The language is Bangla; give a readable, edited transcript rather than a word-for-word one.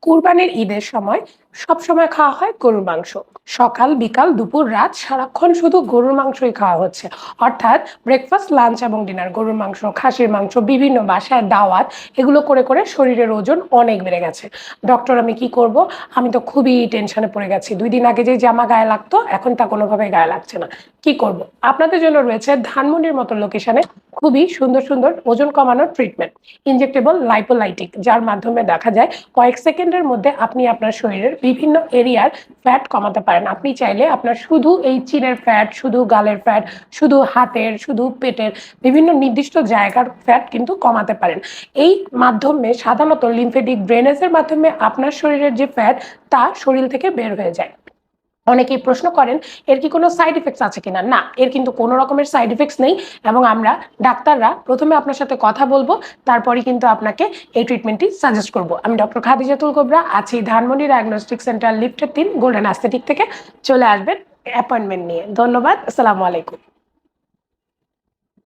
কুরবানির ঈদের সময় সবসময় খাওয়া হয় গরুর মাংস। সকাল, বিকাল, দুপুর, রাত সারাক্ষণ শুধু গরুর মাংসই খাওয়া হচ্ছে। অর্থাৎ ব্রেকফাস্ট, লাঞ্চ এবং ডিনার গরুর মাংস, খাসির মাংস, বিভিন্ন বাসায় দাওয়াত এগুলো করে, করে শরীরের ওজন অনেক বেড়ে গেছে। ডক্টর আমি কি করব? আমি তো খুবই টেনশনে পড়ে গেছি। ২ দিন আগে যে জামা গায়ে লাগতো এখন তা কোনোভাবেই গায়ে লাগছে না। কি করব? আপনাদের জন্য রয়েছে ধানমন্ডির মতো লোকেশনে খুবই সুন্দর, সুন্দর ওজন কমানোর ট্রিটমেন্ট। ইনজেক্টেবল লাইপোলাইটিক যার মাধ্যমে দেখা যায় কয়েক সেকেন্ডের মধ্যে আপনি আপনার শরীরের বিভিন্ন এরিয়ার ফ্যাট কমাতে পারেন। আপনি চাইলে আপনার শুধু এই চিনের ফ্যাট, শুধু গালের ফ্যাট, শুধু হাতের, শুধু পেটের বিভিন্ন নির্দিষ্ট জায়গার ফ্যাট কিন্তু কমাতে পারেন। এই মাধ্যমে সাধারণত লিম্ফেটিক ড্রেনেজের মাধ্যমে আপনার শরীরের যে ফ্যাট তা শরীর থেকে বের হয়ে যায়। অনেকেই প্রশ্ন করেন এর কি কোনো সাইড ইফেক্টস আছে কিনা? না, এর কিন্তু কোনো রকমের সাইড ইফেক্টস নেই এবং আমরা ডাক্তাররা প্রথমে আপনার সাথে কথা বলবো, তারপরেই কিন্তু আপনাকে এই ট্রিটমেন্টটি সাজেস্ট করব। আমি ডক্টর খাদিজাতুল কোবরা আছি ধানমন্ডি ডায়াগনস্টিক সেন্টার লিফটের ৩ গোল্ডেন অ্যাস্থেটিক থেকে। চলে আসবেন অ্যাপয়েন্টমেন্ট নিয়ে। ধন্যবাদ। আসসালামু আলাইকুম।